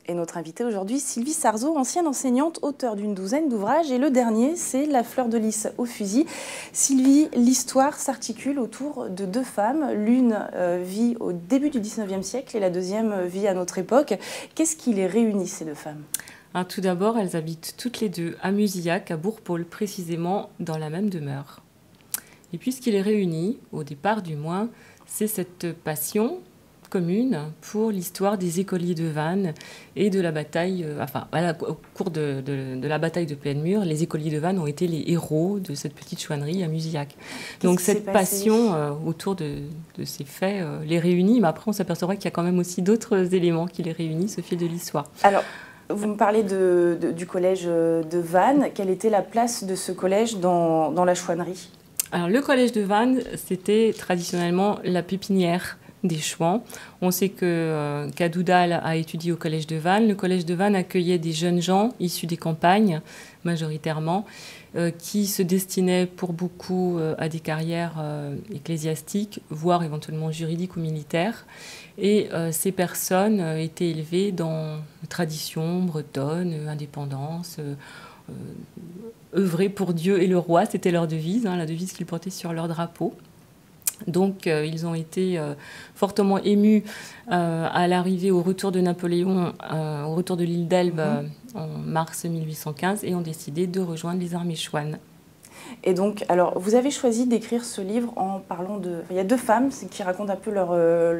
Et notre invitée aujourd'hui, Sylvie Sarzeau, ancienne enseignante, auteure d'une douzaine d'ouvrages. Et le dernier, c'est La fleur de lys au fusil. Sylvie, l'histoire s'articule autour de deux femmes. L'une vit au début du 19e siècle et la deuxième vit à notre époque. Qu'est-ce qui les réunit, ces deux femmes ? Alors, tout d'abord, elles habitent toutes les deux à Musillac, à Bourg-Paul, précisément dans la même demeure. Et puis, ce qui les réunit, au départ du moins, c'est cette passion commune pour l'histoire des écoliers de Vannes et de la bataille, au cours de la bataille de Pleine-Mur, les écoliers de Vannes ont été les héros de cette petite chouannerie à Musillac. Donc cette passion autour de ces faits les réunit, mais après on s'apercevra qu'il y a quand même aussi d'autres éléments qui les réunissent au fil de l'histoire. Alors, vous me parlez du collège de Vannes. Quelle était la place de ce collège dans la chouannerie ? Alors le collège de Vannes, c'était traditionnellement la pépinière des Chouans. On sait que Cadoudal a étudié au collège de Vannes. Le collège de Vannes accueillait des jeunes gens issus des campagnes, majoritairement, qui se destinaient pour beaucoup à des carrières ecclésiastiques, voire éventuellement juridiques ou militaires. Et ces personnes étaient élevées dans une tradition bretonne, indépendance, œuvrer pour Dieu et le roi, c'était leur devise, la devise qu'ils portaient sur leur drapeau. Donc ils ont été fortement émus à l'arrivée, au retour de Napoléon, au retour de l'île d'Elbe en mars 1815 et ont décidé de rejoindre les armées chouanes. Et donc, alors, vous avez choisi d'écrire ce livre en parlant de... Il y a deux femmes qui racontent un peu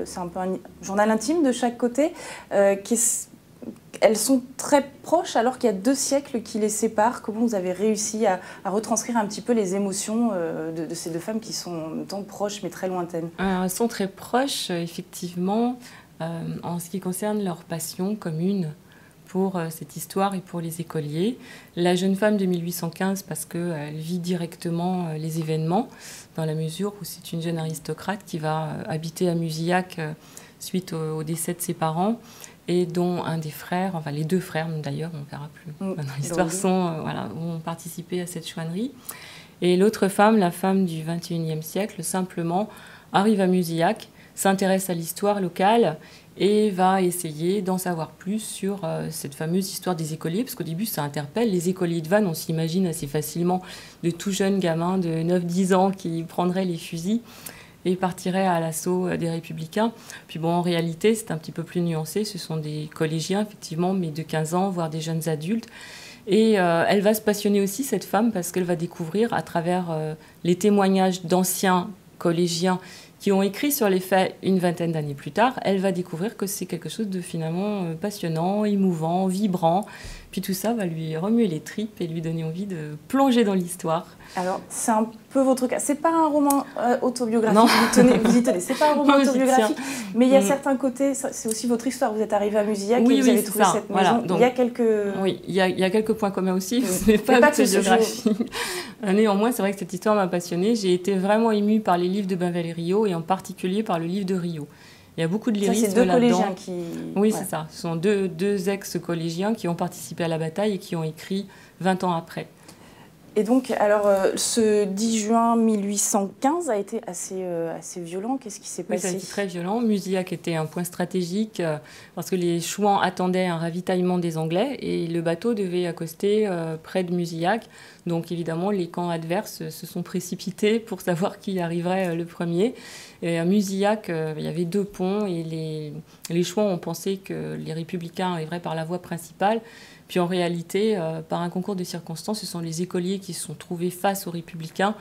c'est un peu un journal intime de chaque côté. Elles sont très proches alors qu'il y a 2 siècles qui les séparent. Comment vous avez réussi à retranscrire un petit peu les émotions de ces deux femmes qui sont en même temps proches mais très lointaines ? Elles sont très proches, effectivement, en ce qui concerne leur passion commune pour cette histoire et pour les écoliers. La jeune femme de 1815, parce qu'elle vit directement les événements, dans la mesure où c'est une jeune aristocrate qui va habiter à Musillac suite au décès de ses parents, et dont un des frères, enfin les 2 frères d'ailleurs, on ne verra plus dans l'histoire, ont participé à cette chouannerie. Et l'autre femme, la femme du XXIe siècle, simplement arrive à Musillac, s'intéresse à l'histoire locale et va essayer d'en savoir plus sur cette fameuse histoire des écoliers, parce qu'au début ça interpelle. Les écoliers de Vannes, on s'imagine assez facilement de tout jeunes gamins de 9-10 ans qui prendraient les fusils et partirait à l'assaut des Républicains. Puis bon, en réalité, c'est un petit peu plus nuancé. Ce sont des collégiens, effectivement, mais de 15 ans, voire des jeunes adultes. Et elle va se passionner aussi, cette femme, parce qu'elle va découvrir, à travers les témoignages d'anciens collégiens qui ont écrit sur les faits une vingtaine d'années plus tard, elle va découvrir que c'est quelque chose de finalement passionnant, émouvant, vibrant. Puis tout ça va lui remuer les tripes et lui donner envie de plonger dans l'histoire. Alors, c'est un peu votre cas. C'est pas un roman autobiographique, vous y tenez. C'est pas un roman autobiographique, mais il y a certains côtés, c'est aussi votre histoire. Vous êtes arrivé à Musillac et vous avez trouvé cette maison. Donc, il y a quelques... Oui, il y a quelques points communs aussi, ce n'est pas autobiographique. Néanmoins, c'est vrai que cette histoire m'a passionnée. J'ai été vraiment émue par les livres de Bainvel et Riot, et en particulier par le livre de Riot. Il y a beaucoup de lyrisme là-dedans. C'est 2 collégiens qui... Oui, c'est ça. Ce sont deux ex-collégiens qui ont participé à la bataille et qui ont écrit 20 ans après. Et donc, alors, ce 10 juin 1815 a été assez violent. Qu'est-ce qui s'est passé ? Oui, ça a été très violent. Musillac était un point stratégique parce que les Chouans attendaient un ravitaillement des Anglais et le bateau devait accoster près de Musillac. Donc, évidemment, les camps adverses se sont précipités pour savoir qui arriverait le premier. Et à Musillac, il y avait 2 ponts et les Chouans ont pensé que les Républicains arriveraient par la voie principale. Puis en réalité, par un concours de circonstances, ce sont les écoliers qui se sont trouvés face aux Républicains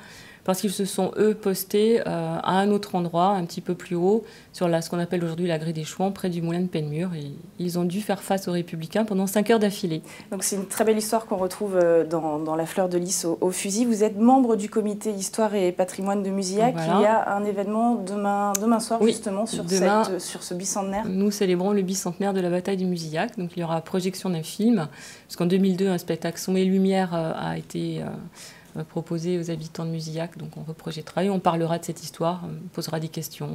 parce qu'ils se sont, eux, postés à un autre endroit, un petit peu plus haut, sur ce qu'on appelle aujourd'hui la grée des Chouans, près du moulin de Pleine-Mur. Et ils ont dû faire face aux Républicains pendant 5 heures d'affilée. Donc c'est une très belle histoire qu'on retrouve dans La fleur de lys au fusil. Vous êtes membre du comité Histoire et Patrimoine de Musillac. Voilà. Il y a un événement demain soir, justement, sur ce bicentenaire. Nous célébrons le bicentenaire de la bataille de Musillac. Donc il y aura projection d'un film, parce qu'en 2002, un spectacle Son et Lumière a été... proposé aux habitants de Musillac, donc on reprojettera et on parlera de cette histoire, on posera des questions,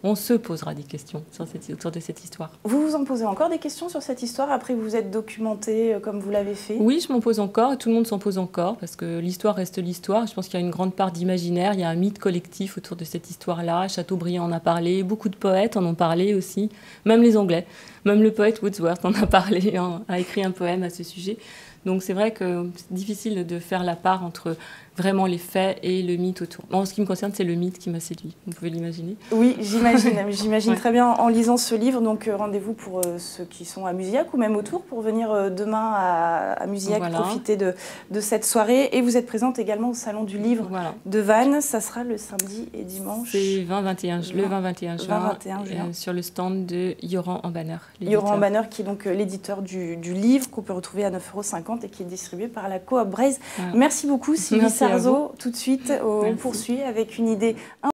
on se posera des questions autour de cette histoire. Vous vous en posez encore des questions sur cette histoire après que vous êtes documenté comme vous l'avez fait? Oui, je m'en pose encore, tout le monde s'en pose encore, parce que l'histoire reste l'histoire. Je pense qu'il y a une grande part d'imaginaire, il y a un mythe collectif autour de cette histoire-là. Chateaubriand en a parlé, beaucoup de poètes en ont parlé aussi, même les Anglais Même le poète Wordsworth en a parlé, a écrit un poème à ce sujet. Donc c'est vrai que c'est difficile de faire la part entre vraiment les faits et le mythe autour. En ce qui me concerne, c'est le mythe qui m'a séduit, vous pouvez l'imaginer. Oui, j'imagine très bien en lisant ce livre. Donc rendez-vous pour ceux qui sont à Musillac ou même autour pour venir demain à Musillac profiter de cette soirée. Et vous êtes présente également au Salon du Livre de Vannes. Ça sera le samedi et dimanche. C'est le 20-21 juin, sur le stand de Yoran Ambanner. Yoran Ambanner qui est donc l'éditeur du livre qu'on peut retrouver à 9,50 € et qui est distribué par la Coop Braise. Merci beaucoup Sylvie Sarzeau. Tout de suite, on poursuit avec une idée